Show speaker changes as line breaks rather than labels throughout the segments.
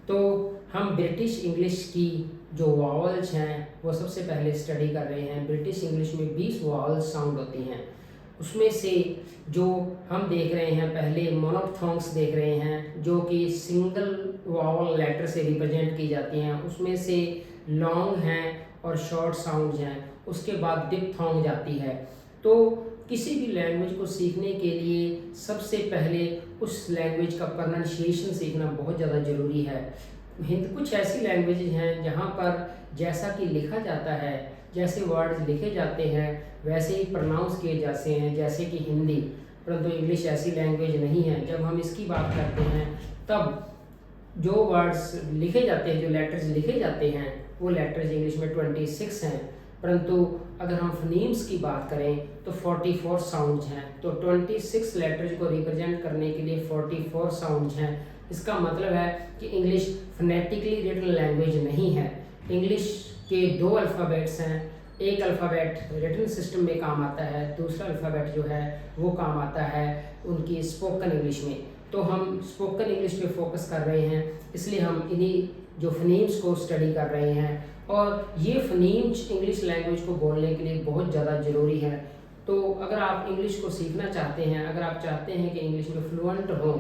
तो हम British English की जो वावल्स हैं वो सबसे पहले स्टडी कर रहे हैं। ब्रिटिश इंग्लिश में 20 वावल्स साउंड होती हैं, उसमें से जो हम देख रहे हैं पहले मोनोफ्थोंग्स देख रहे हैं जो कि सिंगल वावल लेटर से रिप्रेजेंट की जाती हैं, उसमें से लॉन्ग हैं और शॉर्ट साउंड्स हैं, उसके बाद डिप्थोंग जाती है। तो किसी भी लैंग्वेज को सीखने के लिए सबसे पहले उस लैंग्वेज का प्रोनाउंसिएशन सीखना बहुत ज़्यादा ज़रूरी है। कुछ ऐसी लैंग्वेजेज हैं जहाँ पर जैसा कि लिखा जाता है, जैसे वर्ड्स लिखे जाते हैं वैसे ही प्रोनाउंस किए जाते हैं, जैसे कि हिंदी। परंतु इंग्लिश ऐसी लैंग्वेज नहीं है। जब हम इसकी बात करते हैं तब जो वर्ड्स लिखे जाते हैं, जो लेटर्स लिखे जाते हैं, वो लेटर्स इंग्लिश में 26 हैं, परंतु अगर हम फनीम्स की बात करें तो 44 साउंड्स हैं। तो 26 लेटर्स को रिप्रेजेंट करने के लिए 44 साउंड्स हैं। इसका मतलब है कि इंग्लिश फोनेटिकली रिटन लैंग्वेज नहीं है। इंग्लिश के 2 अल्फ़ाबेट्स हैं, एक अल्फ़ाबेट रिटन सिस्टम में काम आता है, दूसरा अल्फ़ाबेट जो है वो काम आता है उनकी स्पोकन इंग्लिश में। तो हम स्पोकन इंग्लिश पे फोकस कर रहे हैं, इसलिए हम इन्हीं जो फनीम्स को स्टडी कर रहे हैं, और ये फनीम्स इंग्लिश लैंग्वेज को बोलने के लिए बहुत ज़्यादा ज़रूरी है। तो अगर आप इंग्लिश को सीखना चाहते हैं, अगर आप चाहते हैं कि इंग्लिश में फ्लुएंट हो,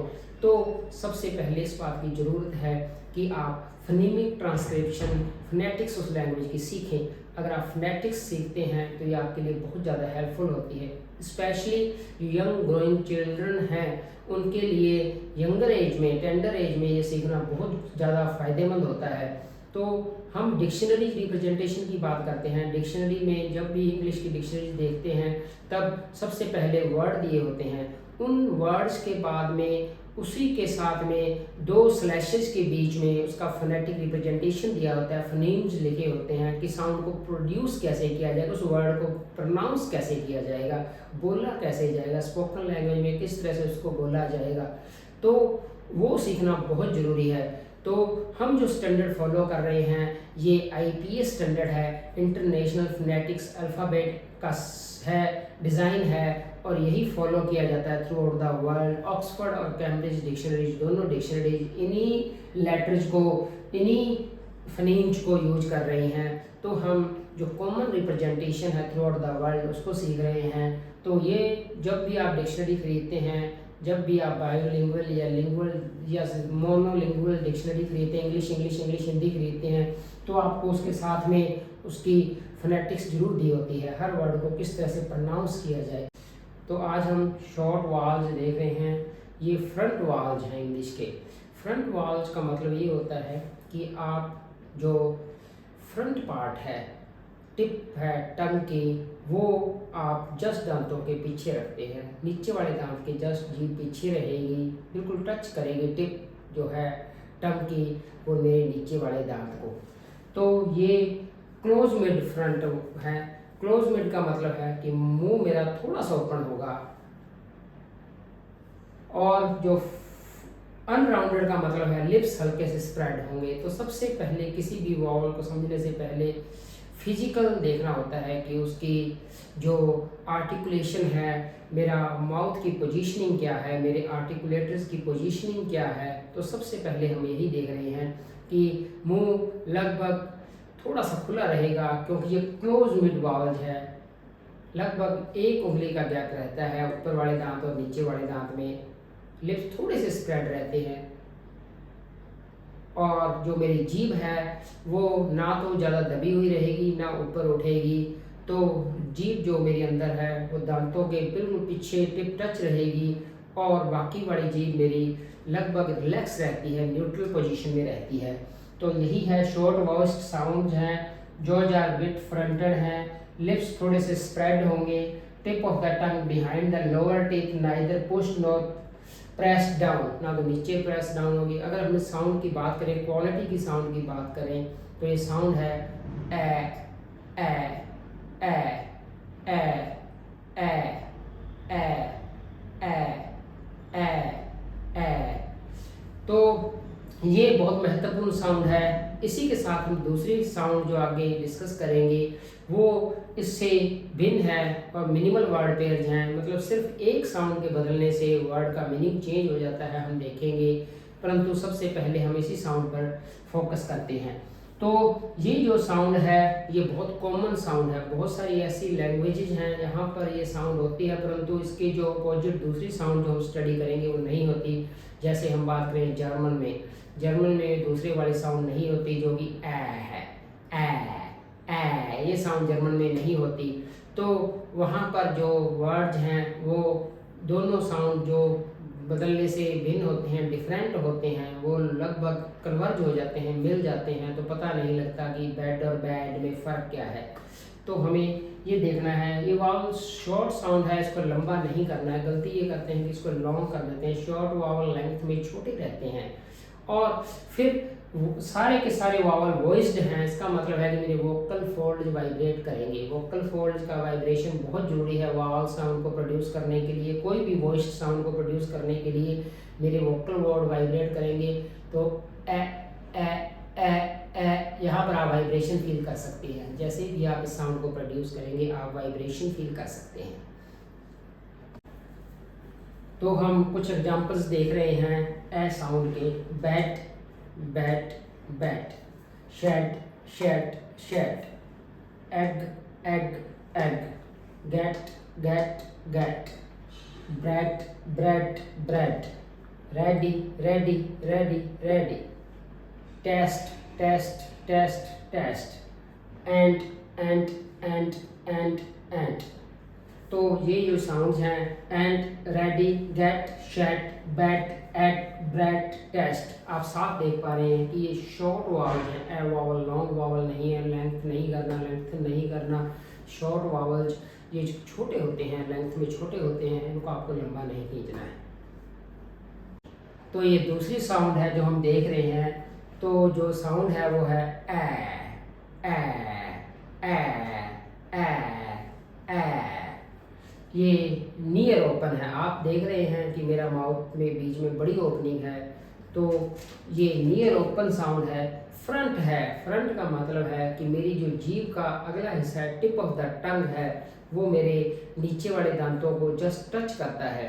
तो सबसे पहले इस बात की ज़रूरत है कि आप फनीमिक ट्रांसक्रिप्शन, फोनेटिक्स उस लैंग्वेज की सीखें। अगर आप फोनेटिक्स सीखते हैं तो ये आपके लिए बहुत ज़्यादा हेल्पफुल होती है। स्पेशली यंग ग्रोइंग चिल्ड्रन हैं, उनके लिए यंगर एज में, टेंडर एज में ये सीखना बहुत ज़्यादा फ़ायदेमंद होता है। तो हम डिक्शनरी रिप्रेजेंटेशन की बात करते हैं। डिक्शनरी में जब भी इंग्लिश की डिक्शनरी देखते हैं तब सबसे पहले वर्ड दिए होते हैं, उन वर्ड्स के बाद में उसी के साथ में 2 स्लैशेस के बीच में उसका फोनेटिक रिप्रेजेंटेशन दिया होता है, फनीम्स लिखे होते हैं कि साउंड को प्रोड्यूस कैसे किया जाएगा, उस वर्ड को प्रोनाउंस कैसे किया जाएगा, बोला कैसे जाएगा, स्पोकन लैंग्वेज में किस तरह से उसको बोला जाएगा। तो वो सीखना बहुत ज़रूरी है। तो हम जो स्टैंडर्ड फॉलो कर रहे हैं ये IPS स्टैंडर्ड है, इंटरनेशनल फोनेटिक्स अल्फ़ाबेट का है, डिज़ाइन है, और यही फॉलो किया जाता है through out the world. Oxford और कैम्ब्रिज डिक्शनरीज, दोनों डिक्शनरीज इन्हीं लेटर्स को, इन्हीं फनीम्स को यूज कर रही हैं। तो हम जो कॉमन रिप्रेजेंटेशन है थ्रू आउट द वर्ल्ड उसको सीख रहे हैं। तो ये जब भी आप डिक्शनरी खरीदते हैं, जब भी आप बायोलिंगुअल या लिंगुअल या मोनोलिंगुअल डिक्शनरी खरीदते हैं, इंग्लिश इंग्लिश इंग्लिश हिंदी खरीदते हैं, तो आपको उसके साथ में उसकी फोनेटिक्स जरूर दी होती है, हर वर्ड को किस तरह से प्रोनाउंस किया जाए। तो आज हम शॉर्ट वाल्स देख रहे हैं। ये फ्रंट वाल्स हैं इंग्लिश के। फ्रंट वाल्स का मतलब ये होता है कि आप जो फ्रंट पार्ट है, टिप है टंग की, वो आप जस्ट दांतों के पीछे रखते हैं। नीचे वाले दांत के जस्ट जीभ पीछे रहेगी, बिल्कुल टच करेगी टिप जो है टंग की वो मेरे नीचे वाले दांत को। तो ये क्लोज मिड फ्रंट है। क्लोज मिड का मतलब है कि मुंह मेरा थोड़ा सा ओपन होगा, और जो अनराउंडेड का मतलब है लिप्स हल्के से स्प्रेड होंगे। तो सबसे पहले किसी भी वावल को समझने से पहले फिजिकल देखना होता है कि उसकी जो आर्टिकुलेशन है, मेरा माउथ की पोजीशनिंग क्या है, मेरे आर्टिकुलेटर्स की पोजीशनिंग क्या है। तो सबसे पहले हम यही देख रहे हैं कि मुंह लगभग थोड़ा सा खुला रहेगा, क्योंकि ये क्लोज मिड वावल है। लगभग 1 उंगली का गैप रहता है ऊपर वाले दांत और नीचे वाले दांत में। लिप्स थोड़े से स्प्रेड रहते हैं, और जो मेरी जीभ है वो ना तो ज़्यादा दबी हुई रहेगी ना ऊपर उठेगी। तो जीभ जो मेरी अंदर है वो दांतों के बिल्कुल पीछे टिप टच रहेगी, और बाकी वाली जीभ मेरी लगभग रिलैक्स रहती है, न्यूट्रल पोजीशन में रहती है। तो यही है शॉर्ट वॉइस्ड साउंड हैं, जॉज आर बिट फ्रंटेड हैं, लिप्स थोड़े से स्प्रेड होंगे, tip of the tongue behind the lower teeth neither pushed nor press down, ना तो नीचे प्रेस डाउन होगी। अगर हम साउंड की बात करें, क्वालिटी की साउंड की बात करें, तो ये साउंड है ए A A A A A A A A. तो ये बहुत महत्वपूर्ण साउंड है। इसी के साथ हम दूसरी साउंड जो आगे डिस्कस करेंगे वो इससे भिन्न है, और मिनिमल वर्ड पेयर्स हैं। मतलब सिर्फ एक साउंड के बदलने से वर्ड का मीनिंग चेंज हो जाता है। हम देखेंगे परंतु सबसे पहले हम इसी साउंड पर फोकस करते हैं। तो ये जो साउंड है ये बहुत कॉमन साउंड है, बहुत सारी ऐसी लैंग्वेजेज हैं यहाँ पर ये साउंड होती है, परंतु इसकी जो अपोजिट दूसरी साउंड जो हम स्टडी करेंगे वो नहीं होती। जैसे हम बात करें जर्मन में दूसरे वाली साउंड नहीं होती जो कि ए है, ए ये साउंड जर्मन में नहीं होती। तो वहाँ पर जो वर्ड्स हैं वो दोनों साउंड जो बदलने से भिन्न होते हैं, डिफरेंट होते हैं, वो लगभग कन्वर्ज हो जाते हैं, मिल जाते हैं, तो पता नहीं लगता कि बेड और बैड में फ़र्क क्या है। तो हमें ये देखना है, ये वावल शॉर्ट साउंड है, इसको लंबा नहीं करना है। गलती ये करते हैं कि इसको लॉन्ग कर देते हैं, शॉर्ट वावल लेंथ में छोटे रहते हैं। और फिर सारे के सारे वावल वॉइस्ड हैं, इसका मतलब है कि मेरे वोकल फोल्ड वाइब्रेट करेंगे। वोकल फोल्ड का वाइब्रेशन बहुत ज़रूरी है वावल साउंड को प्रोड्यूस करने के लिए। कोई भी वॉइस्ड साउंड को प्रोड्यूस करने के लिए मेरे वोकल फोल्ड वाइब्रेट करेंगे। तो ए यहाँ पर आप वाइब्रेशन फील कर सकते हैं। जैसे भी आप इस साउंड को प्रोड्यूस करेंगे आप वाइब्रेशन फील कर सकते हैं। तो हम कुछ एग्जांपल्स देख रहे हैं ए साउंड के। Bat bat bat, shed shed shed, egg egg egg, get get get, bread bread bread, ready ready ready ready, test test test test, end end end end end. तो ये जो sounds हैं end, ready, get, shed, bat, egg, bread, test, आप साफ देख पा रहे हैं कि ये शॉर्ट वावल हैं। ए वावल लॉन्ग वावल नहीं है, लेंथ नहीं करना। शॉर्ट वावल्स ये छोटे होते हैं, लेंथ में छोटे होते हैं, इनको आपको लंबा नहीं खींचना है। तो ये दूसरी साउंड है जो हम देख रहे हैं। तो जो साउंड है वो है ए ए ए ए ए। ये नियर ओपन है, आप देख रहे हैं कि मेरा माउथ में बीच में बड़ी ओपनिंग है। तो ये नियर ओपन साउंड है। फ्रंट है, फ्रंट का मतलब है कि मेरी जो जीभ का अगला हिस्सा है, टिप ऑफ द टंग है, वो मेरे नीचे वाले दांतों को जस्ट टच करता है।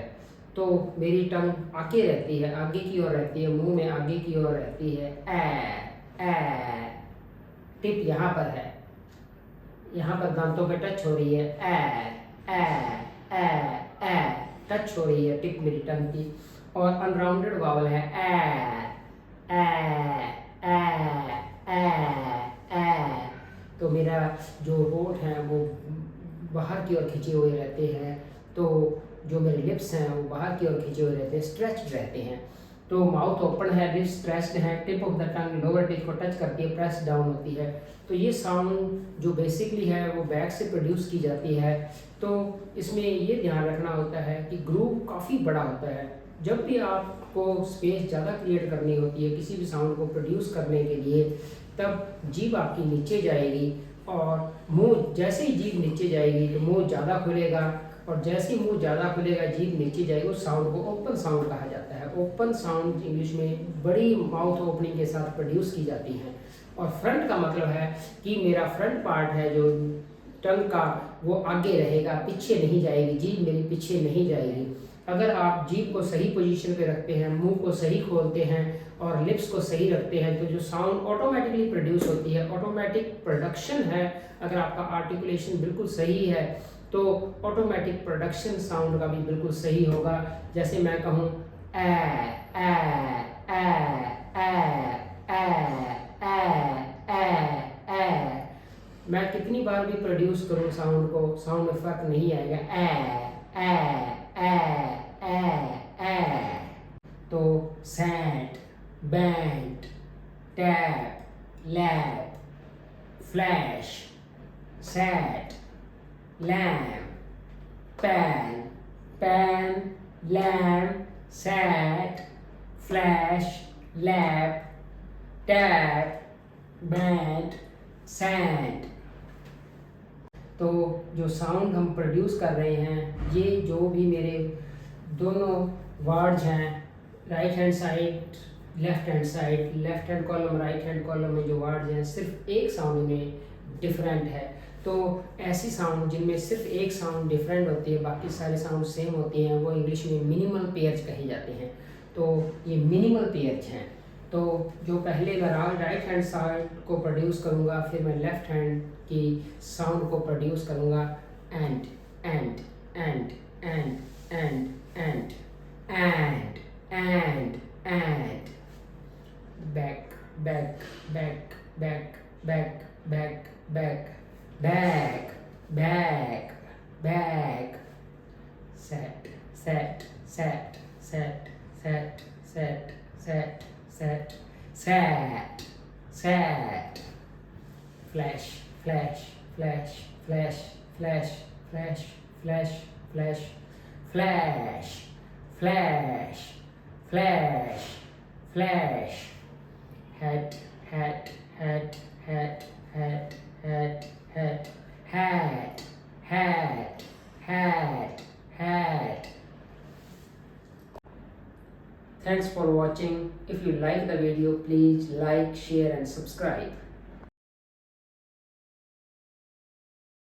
तो मेरी टंग आगे रहती है, आगे की ओर रहती है, मुंह में आगे की ओर रहती है। ए टिप यहाँ पर है, यहाँ पर दांतों पे टच हो रही है। ए टच हो रही है टिप मेरी टंग की। और अनराउंडेड वावल है ए। तो मेरा जो होठ है वो बाहर की ओर खिंचे हुए रहते हैं। तो जो मेरे लिप्स हैं वो बाहर की ओर खिंचे हुए रहते हैं, स्ट्रेच्ड रहते हैं। तो माउथ ओपन है, लिप्स स्ट्रेच्ड है, tip of the tongue lower tip को टच करती है, प्रेस डाउन होती है। तो ये साउंड जो बेसिकली है वो बैक से प्रोड्यूस की जाती है। तो इसमें ये ध्यान रखना होता है कि ग्रूव काफ़ी बड़ा होता है। जब भी आपको स्पेस ज़्यादा क्रिएट करनी होती है किसी भी साउंड को प्रोड्यूस करने के लिए, तब जीभ आपकी नीचे जाएगी और मुंह, जैसे ही जीभ नीचे जाएगी तो मुंह ज़्यादा खुलेगा, और जैसे ही मुंह ज़्यादा खुलेगा जीभ नीचे जाएगी। उस साउंड को ओपन साउंड कहा जाता है। ओपन साउंड इंग्लिश में बड़ी माउथ ओपनिंग के साथ प्रोड्यूस की जाती है। और फ्रंट का मतलब है कि मेरा फ्रंट पार्ट है जो टंग का, वो आगे रहेगा, पीछे नहीं जाएगी, जीभ मेरी पीछे नहीं जाएगी। अगर आप जीभ को सही पोजीशन पे रखते हैं, मुंह को सही खोलते हैं और लिप्स को सही रखते हैं, तो जो साउंड ऑटोमेटिकली प्रोड्यूस होती है, ऑटोमेटिक प्रोडक्शन है। अगर आपका आर्टिकुलेशन बिल्कुल सही है तो ऑटोमेटिक प्रोडक्शन साउंड का भी बिल्कुल सही होगा। जैसे मैं कहूँ ए A A A A A A ए, मैं कितनी बार भी प्रोड्यूस करूँ साउंड को, साउंड में फर्क नहीं आएगा। ए ए ए ए ए। तो sat, band, tap, lap, flash, sat, lamp, pan, pan, lamp, sat, flash, lap, tap, band, sat. तो जो साउंड हम प्रोड्यूस कर रहे हैं, ये जो भी मेरे दोनों वर्ड्स हैं, right hand side, left hand side, left hand column, right hand column में जो वर्ड्स हैं, सिर्फ एक साउंड में डिफरेंट है। तो ऐसी साउंड जिनमें सिर्फ एक साउंड डिफरेंट होती है, बाकी सारे साउंड सेम होती हैं, वो इंग्लिश में मिनिमल पेयर्स कहे जाते हैं। तो ये मिनिमल पेयर्स हैं। तो जो पहले मैं राइट हैंड साइड को प्रोड्यूस करूँगा, फिर मैं लेफ्ट हैंड की साउंड को प्रोड्यूस करूँगा। And end end end end end end end and back back back back back back back back back back set set set set set set set set set set flash flash flash flash flash flash flash flash flash flash flash flash hat hat hat hat hat hat hat hat hat hat hat. Thanks for watching. If you like the video, please like, share and subscribe.